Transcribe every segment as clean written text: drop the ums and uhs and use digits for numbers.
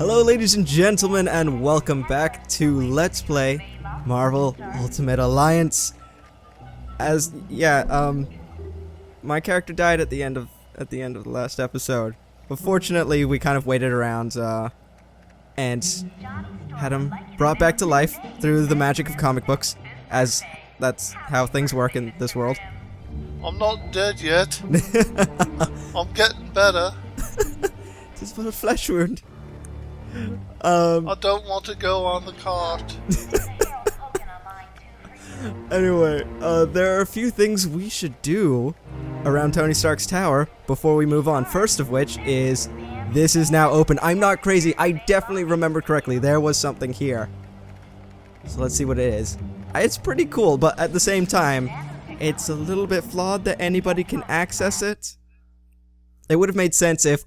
Hello ladies and gentlemen, and welcome back to Let's Play Marvel Ultimate Alliance. My character died at the end of the last episode. But fortunately, we kind of waited around and had him brought back to life through the magic of comic books, as that's how things work in this world. I'm not dead yet. I'm getting better. Just for a flesh wound. I don't want to go on the cart. Anyway, there are a few things we should do around Tony Stark's tower before we move on. First of which is, this is now open. I'm not crazy. I definitely remember correctly. There was something here. So let's see what it is. It's pretty cool, but at the same time, it's a little bit flawed that anybody can access it. It would have made sense if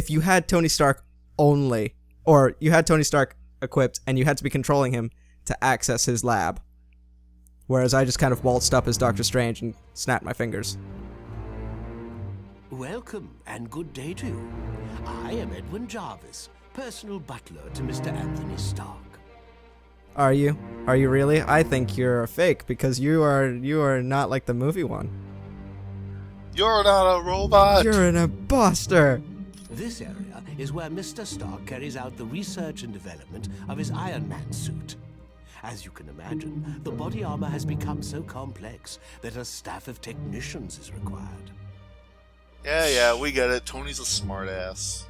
you had Tony Stark only, or you had Tony Stark equipped and you had to be controlling him to access his lab. Whereas I just kind of waltzed up as Doctor Strange and snapped my fingers. Welcome and good day to you. I am Edwin Jarvis, personal butler to Mr. Anthony Stark. Are you? Are you really? I think you're a fake because you are not like the movie one. You're not a robot. You're an imposter. This area is where Mr. Stark carries out the research and development of his Iron Man suit. As you can imagine, the body armor has become so complex that a staff of technicians is required. Yeah, we get it. Tony's a smartass.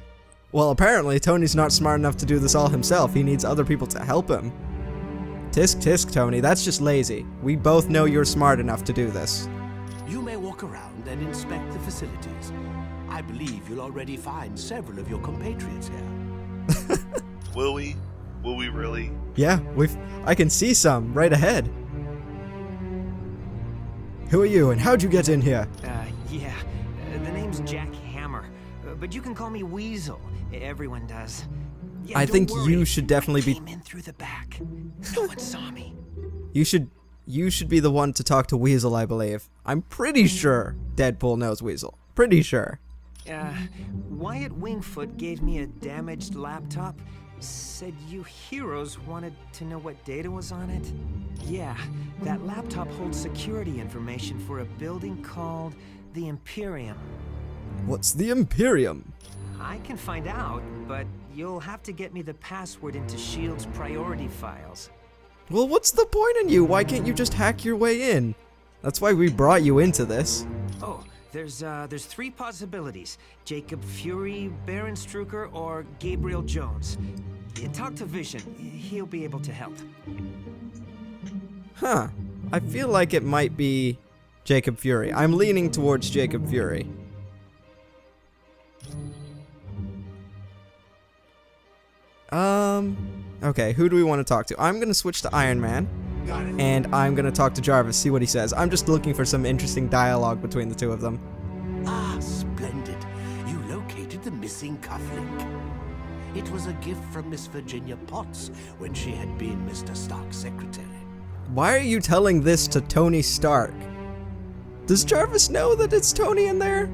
Well, apparently Tony's not smart enough to do this all himself. He needs other people to help him. Tisk tisk, Tony. That's just lazy. We both know you're smart enough to do this. You may walk around and inspect the facilities. I believe you'll already find several of your compatriots here. Will we? Will we really? Yeah, I can see some right ahead. Who are you and how'd you get in here? The name's Jack Hammer, but you can call me Weasel. Everyone does. Yeah, I think worry. you should definitely be. I came in through the back. No one saw me. You should be the one to talk to Weasel, I believe. I'm pretty sure Deadpool knows Weasel. Pretty sure. Wyatt Wingfoot gave me a damaged laptop. Said you heroes wanted to know what data was on it. Yeah, that laptop holds security information for a building called the Imperium. What's the Imperium? I can find out, but you'll have to get me the password into S.H.I.E.L.D.'s priority files. Well, what's the point in you? Why can't you just hack your way in? That's why we brought you into this. Oh, there's three possibilities. Jacob Fury, Baron Strucker, or Gabriel Jones. Talk to Vision. He'll be able to help. Huh. I feel like it might be Jacob Fury. I'm leaning towards Jacob Fury. Okay, who do we want to talk to? I'm gonna switch to Iron Man. And I'm gonna talk to Jarvis, see what he says. I'm just looking for some interesting dialogue between the two of them. Ah, splendid. You located the missing cufflink. It was a gift from Miss Virginia Potts when she had been Mr. Stark's secretary. Why are you telling this to Tony Stark? Does Jarvis know that it's Tony in there?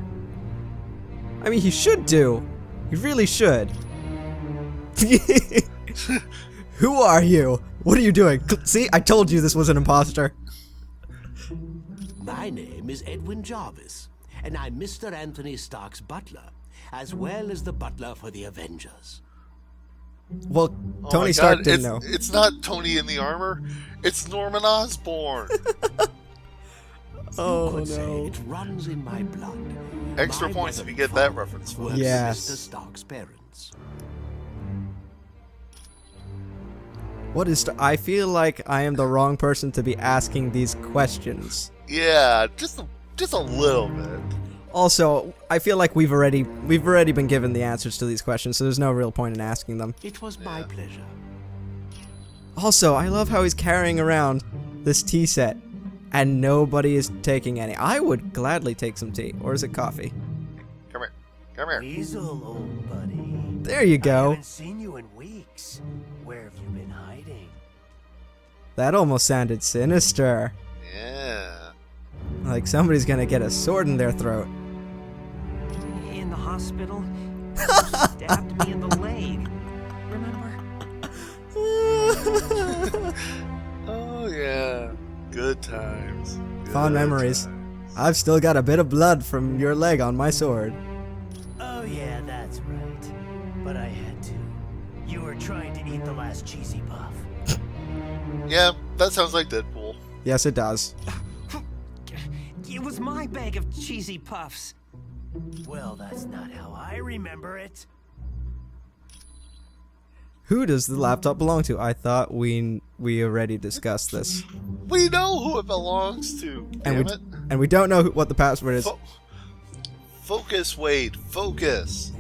I mean, he should do. He really should. Who are you? What are you doing? See, I told you this was an imposter. My name is Edwin Jarvis, and I'm Mr. Anthony Stark's butler, as well as the butler for the Avengers. Well, Tony Stark didn't know. It's not Tony in the armor. It's Norman Osborn. Oh, you could say no. it runs in my blood. Extra My points if mother you get that reference. works Yes. Mr. Stark's parents. What is... I feel like I am the wrong person to be asking these questions. Yeah, just a little bit. Also, I feel like we've already been given the answers to these questions, so there's no real point in asking them. It was my pleasure. Also, I love how he's carrying around this tea set, and nobody is taking any. I would gladly take some tea. Or is it coffee? Come here. Come here. Weasel, old buddy. There you I go. haven't seen you in weeks. Where have you been hiding? That almost sounded sinister. Yeah. Like somebody's gonna get a sword in their throat. In the hospital? You stabbed me in the leg. remember? Oh, yeah. Good times. Fond Good memories. times. I've still got a bit of blood from your leg on my sword. Oh yeah, that's right. But I had to. You were trying to eat the last cheesy puff. Yeah, that sounds like Deadpool. Yes, it does. It was my bag of cheesy puffs. Well, that's not how I remember it. Who does the laptop belong to? I thought we already discussed this. We know who it belongs to. Damn it. And we don't know what the password is. Focus, Wade. Focus.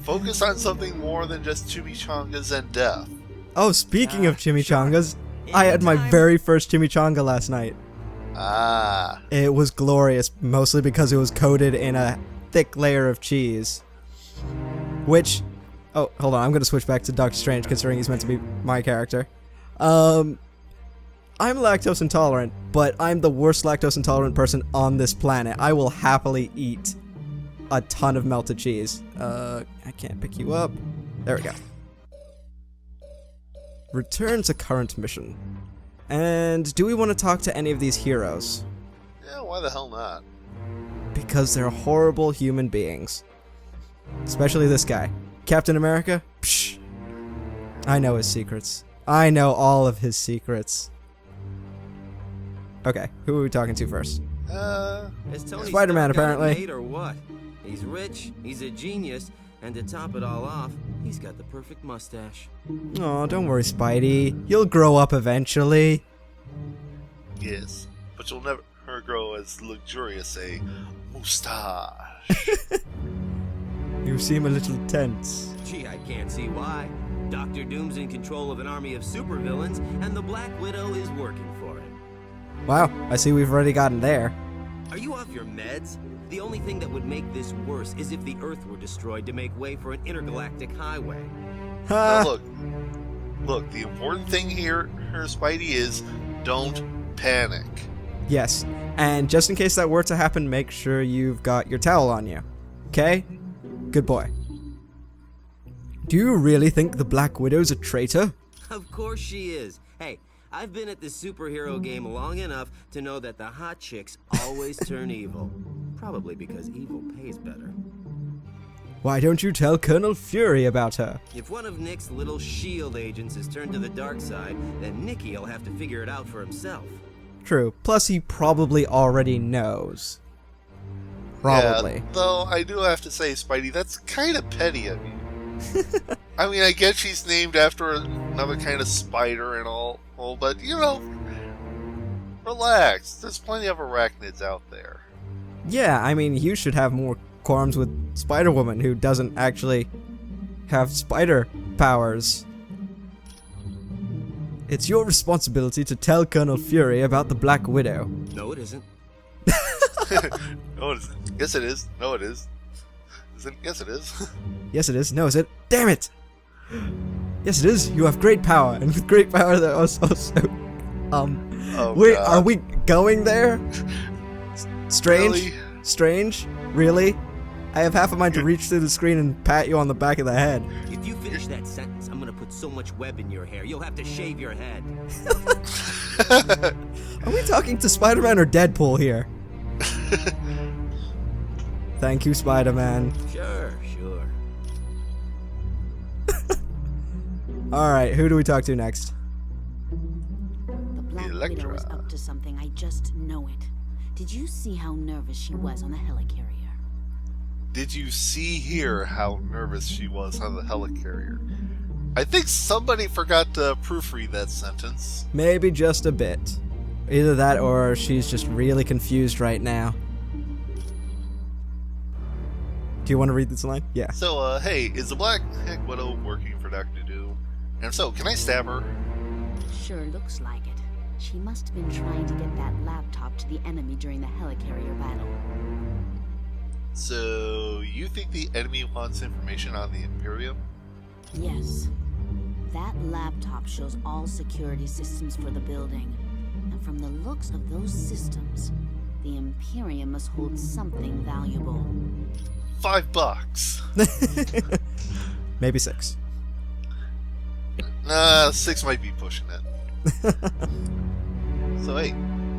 Focus on something more than just chimichangas and death. Oh, speaking of chimichangas, I had my very first chimichanga last night. Ah. It was glorious, mostly because it was coated in a thick layer of cheese. Which... Oh, hold on, I'm gonna switch back to Doctor Strange, considering he's meant to be my character. I'm lactose intolerant, but I'm the worst lactose intolerant person on this planet. I will happily eat a ton of melted cheese. I can't pick you up. There we go. Return to current mission. And do we want to talk to any of these heroes? Yeah, why the hell not? Because they're horrible human beings. Especially this guy. Captain America? Psh. I know his secrets. I know all of his secrets. Okay, who are we talking to first? Is Tony Spiderman, Stark got it apparently. made or what? He's rich, he's a genius, and to top it all off, he's got the perfect mustache. Oh, don't worry, Spidey. You'll grow up eventually. Yes, but you'll never grow as luxurious a moustache. You seem a little tense. Gee, I can't see why. Doctor Doom's in control of an army of supervillains, and the Black Widow is working for him. Wow, I see we've already gotten there. Are you off your meds? The only thing that would make this worse is if the Earth were destroyed to make way for an intergalactic highway. Now Ha! look, the important thing here, Spidey, is don't panic. Yes, and just in case that were to happen, make sure you've got your towel on you. Okay? Good boy. Do you really think the Black Widow's a traitor? Of course she is. Hey, I've been at this superhero game long enough to know that the hot chicks always turn evil. Probably because evil pays better. Why don't you tell Colonel Fury about her? If one of Nick's little S.H.I.E.L.D. agents has turned to the dark side, then Nicky'll have to figure it out for himself. True. Plus, he probably already knows. Probably. Yeah, though I do have to say, Spidey, that's kind of petty of you. I mean, I get she's named after another kind of spider and all, but you know, relax. There's plenty of arachnids out there. Yeah, I mean, you should have more qualms with Spider-Woman, who doesn't actually have spider powers. It's your responsibility to tell Colonel Fury about the Black Widow. No, it isn't. No, it isn't. Yes, it is. No, it is. Yes, it is. Yes, it is. No, is it? Damn it! Yes, it is. You have great power, and with great power, there are also... Oh, wait, God. are we going there? Strange? Really? Strange? Really? I have half a mind to reach through the screen and pat you on the back of the head. If you finish that sentence, I'm gonna put so much web in your hair, you'll have to shave your head. Are we talking to Spider-Man or Deadpool here? Thank you, Spider-Man. Sure. Alright, who do we talk to next? The Black Electra. Widow is up to something, I just know it. Did you see how nervous she was on the helicarrier? Did you hear how nervous she was on the helicarrier? I think somebody forgot to proofread that sentence. Maybe just a bit. Either that or she's just really confused right now. Do you want to read this line? Yeah. So, hey, is the Black Widow working for Dr. Doom? And if so, can I stab her? Sure looks like it. She must have been trying to get that laptop to the enemy during the helicarrier battle. So, you think the enemy wants information on the Imperium? Yes. That laptop shows all security systems for the building. And from the looks of those systems, the Imperium must hold something valuable. $5. Maybe 6. Nah, 6 might be pushing it. So hey,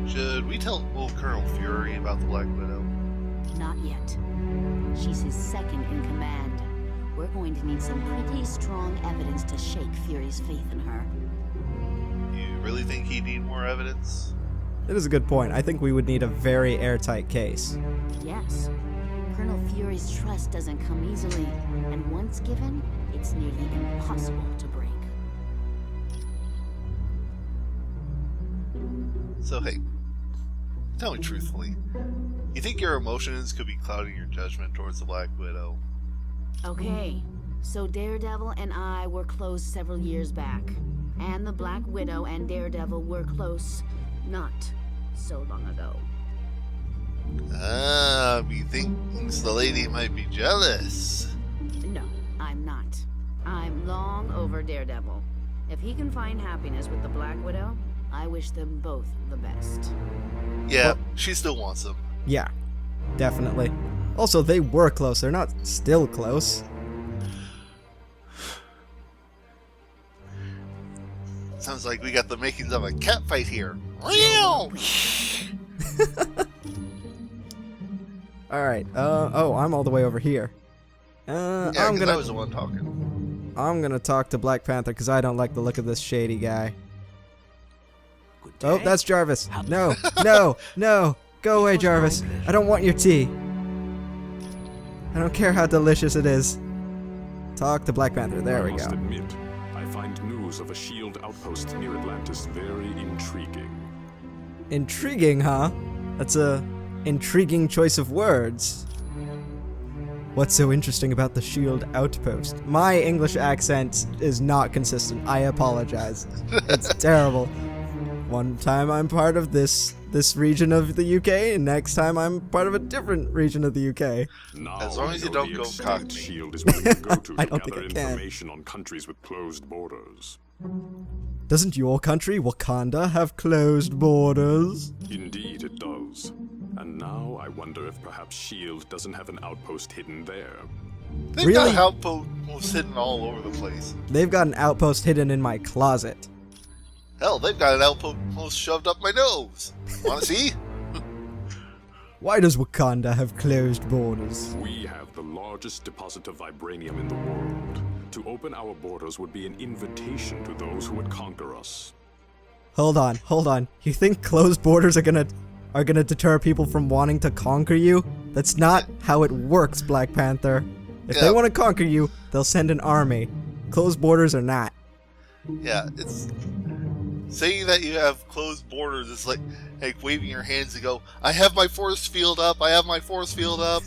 should we tell old Colonel Fury about the Black Widow? Not yet. She's his second in command. We're going to need some pretty strong evidence to shake Fury's faith in her. You really think he'd need more evidence? That is a good point. I think we would need a very airtight case. Yes. Colonel Fury's trust doesn't come easily, and once given, it's nearly impossible to break. So hey, tell me truthfully, you think your emotions could be clouding your judgment towards the Black Widow? Okay, so Daredevil and I were close several years back, and the Black Widow and Daredevil were close not so long ago. Methinks the lady might be jealous. No, I'm not. I'm long over Daredevil. If he can find happiness with the Black Widow, I wish them both the best. Yeah, she still wants him. Yeah, definitely. Also, they were close. They're not still close. Sounds like we got the makings of a cat fight here. Meow! Alright, oh, I'm all the way over here. Yeah, I'm 'cause gonna... I was the one talking. I'm gonna talk to Black Panther because I don't like the look of this shady guy. Good Oh, day. that's Jarvis. No, no, no. Go away, Jarvis. I don't want your tea. I don't care how delicious it is. Talk to Black Panther. There we I must go. admit, I find news of a S.H.I.E.L.D. outpost near Atlantis very intriguing. Intriguing, huh? That's a intriguing choice of words. What's so interesting about the S.H.I.E.L.D. outpost? My English accent is not consistent. I apologize. It's terrible. One time I'm part of this region of the UK, and next time I'm part of a different region of the UK. Now As long as you know don't the go extent cockney. S.H.I.E.L.D. is willing to go to I to don't think gather I can. information on countries with closed borders. Doesn't your country, Wakanda, have closed borders? Indeed it does. And now I wonder if perhaps S.H.I.E.L.D. doesn't have an outpost hidden there. They've Really? got outposts hidden all over the place. They've got an outpost hidden in my closet. Hell, they've got an outpost shoved up my nose. Wanna see? Why does Wakanda have closed borders? We have the largest deposit of vibranium in the world. To open our borders would be an invitation to those who would conquer us. Hold on. You think closed borders are gonna deter people from wanting to conquer you? That's not how it works, Black Panther. If they Yeah. want to conquer you, they'll send an army. Closed borders are not. Yeah, it's... Saying that you have closed borders is like waving your hands and go, I have my force field up, I have my force field up,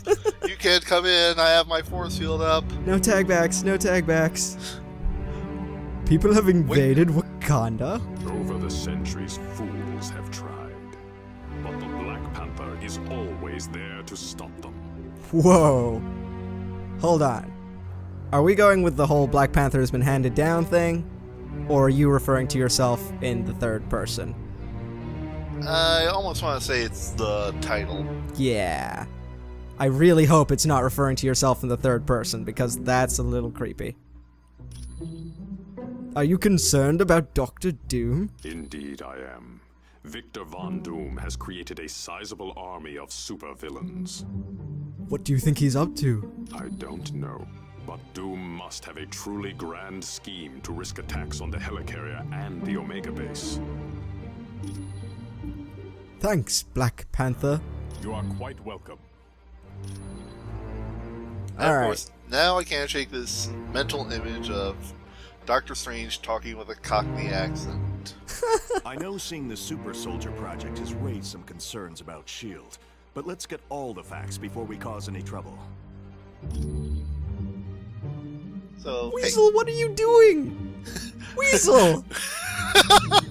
you can't come in, I have my force field up. No tag backs, no tag backs. People have invaded Wakanda? Over the centuries, fools have tried. But the Black Panther is always there to stop them. Whoa. Hold on. Are we going with the whole Black Panther has been handed down thing? Or are you referring to yourself in the third person? I almost want to say it's the title. Yeah. I really hope it's not referring to yourself in the third person, because that's a little creepy. Are you concerned about Dr. Doom? Indeed I am. Victor Von Doom has created a sizable army of supervillains. What do you think he's up to? I don't know, but Doom must have a truly grand scheme to risk attacks on the helicarrier and the Omega base. Thanks, Black Panther. You are quite welcome. And of Alright. course, now I can't shake this mental image of Doctor Strange talking with a Cockney accent. I know seeing the Super Soldier Project has raised some concerns about S.H.I.E.L.D., but let's get all the facts before we cause any trouble. So, hey, Weasel, what are you doing? Weasel!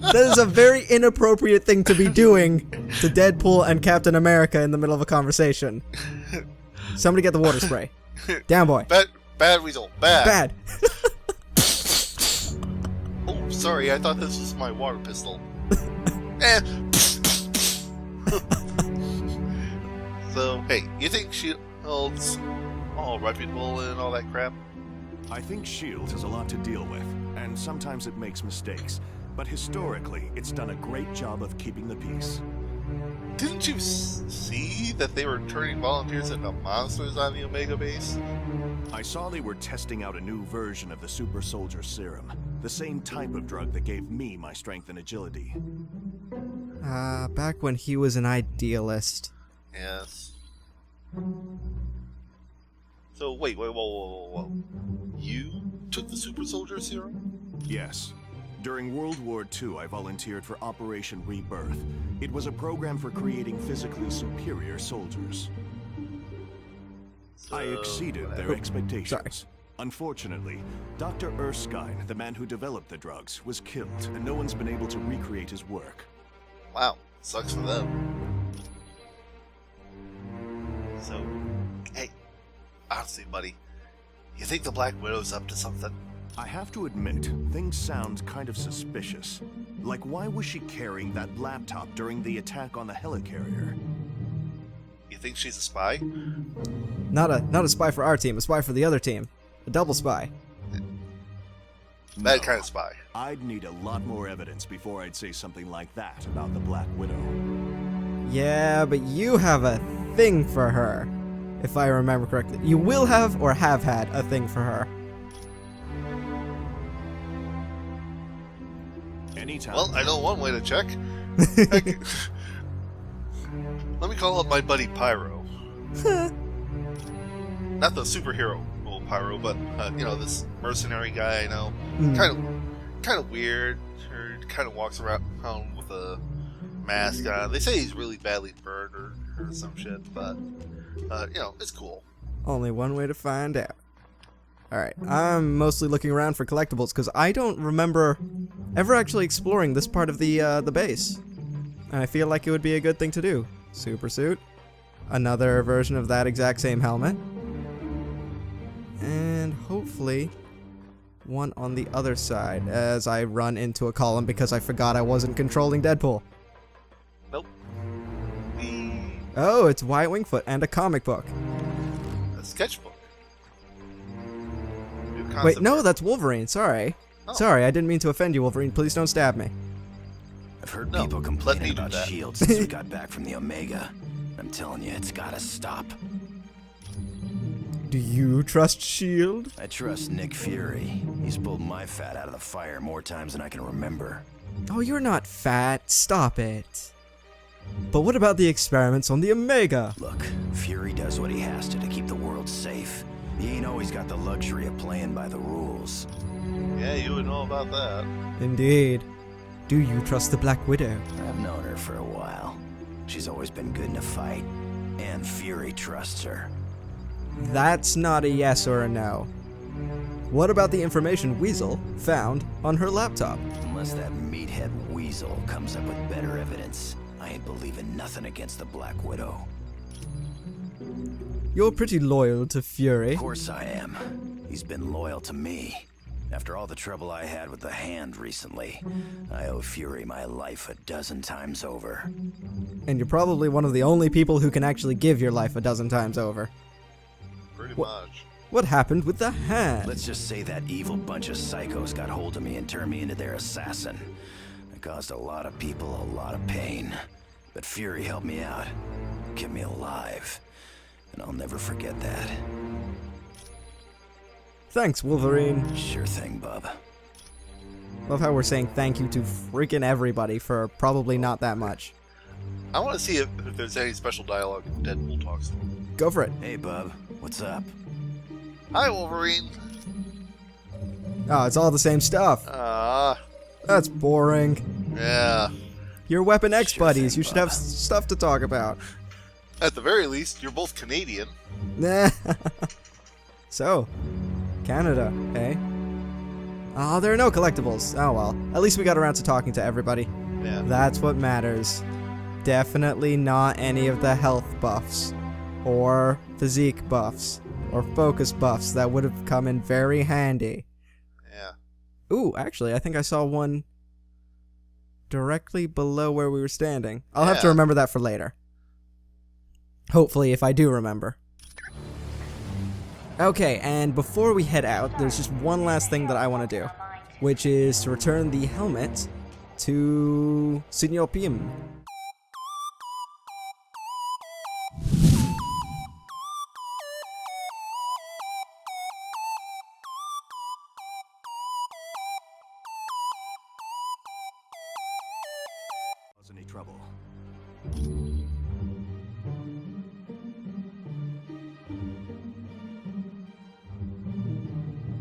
That is a very inappropriate thing to be doing to Deadpool and Captain America in the middle of a conversation. Somebody get the water spray. Down, boy. bad Weasel, bad. Bad. Oh, sorry, I thought this was my water pistol. Eh. So, hey, you think S.H.I.E.L.D.'s all reputable and all that crap? I think S.H.I.E.L.D. has a lot to deal with, and sometimes it makes mistakes. But historically, it's done a great job of keeping the peace. Didn't you see that they were turning volunteers into monsters on the Omega base? I saw they were testing out a new version of the super soldier serum. The same type of drug that gave me my strength and agility. Back when he was an idealist. Yes. So wait, whoa. You took the super soldier serum? Yes. During World War II, I volunteered for Operation Rebirth. It was a program for creating physically superior soldiers. I exceeded their expectations. Sorry. Unfortunately, Dr. Erskine, the man who developed the drugs, was killed, and no one's been able to recreate his work. Wow, sucks for them. So, hey, honestly, buddy, you think the Black Widow's up to something? I have to admit, things sound kind of suspicious. Like, why was she carrying that laptop during the attack on the helicarrier? You think she's a spy? Not a spy for our team, a spy for the other team. A double spy. That kind of spy. I'd need a lot more evidence before I'd say something like that about the Black Widow. Yeah, but you have a thing for her, if I remember correctly. You will have or have had a thing for her. Anytime. Well, I know one way to check. Let me call up my buddy Pyro. Not the superhero Pyro, but this mercenary guy I know. Kind of weird. Or kind of walks around with a mask on. They say he's really badly burned or some shit, but it's cool. Only one way to find out. Alright, I'm mostly looking around for collectibles because I don't remember ever actually exploring this part of the base. And I feel like it would be a good thing to do. Super suit. Another version of that exact same helmet. And hopefully one on the other side as I run into a column because I forgot I wasn't controlling Deadpool. Nope. Oh, it's Wyatt Wingfoot and a comic book. A sketchbook. Wait, no, that's Wolverine. Sorry. Oh. Sorry, I didn't mean to offend you, Wolverine. Please don't stab me. I've heard people complaining about that. S.H.I.E.L.D. since we got back from the Omega. I'm telling you, it's gotta stop. Do you trust S.H.I.E.L.D.? I trust Nick Fury. He's pulled my fat out of the fire more times than I can remember. Oh, you're not fat. Stop it. But what about the experiments on the Omega? Look, Fury does what he has to keep the world safe. He ain't always got the luxury of playing by the rules. Yeah, you would know about that. Indeed. Do you trust the Black Widow? I've known her for a while. She's always been good in a fight. And Fury trusts her. That's not a yes or a no. What about the information Weasel found on her laptop? Unless that meathead Weasel comes up with better evidence, I ain't believing nothing against the Black Widow. You're pretty loyal to Fury. Of course I am. He's been loyal to me. After all the trouble I had with the Hand recently, I owe Fury my life 12 times over. And you're probably one of the only people who can actually give your life 12 times over. Pretty much. What happened with the Hand? Let's just say that evil bunch of psychos got hold of me and turned me into their assassin. It caused a lot of people a lot of pain. But Fury helped me out, kept me alive. And I'll never forget that. Thanks, Wolverine. Sure thing, bub. Love how we're saying thank you to freaking everybody for probably not that much. I want to see if there's any special dialogue Deadpool talks to him. Go for it. Hey, bub. What's up? Hi, Wolverine. Oh, it's all the same stuff. That's boring. Yeah. You're Weapon X Sure buddies. thing, You should have bub. stuff to talk about. At the very least, you're both Canadian. Nah. So, Canada, eh? Oh, there are no collectibles. Oh well. At least we got around to talking to everybody. Yeah. That's what matters. Definitely not any of the health buffs, or physique buffs, or focus buffs that would have come in very handy. Yeah. Ooh, actually, I think I saw one directly below where we were standing. I'll have to Yeah. remember that for later. Hopefully, if I do remember. Okay, and before we head out, there's just one last thing that I want to do. which is to return the helmet to Senor Pim. Cause any trouble.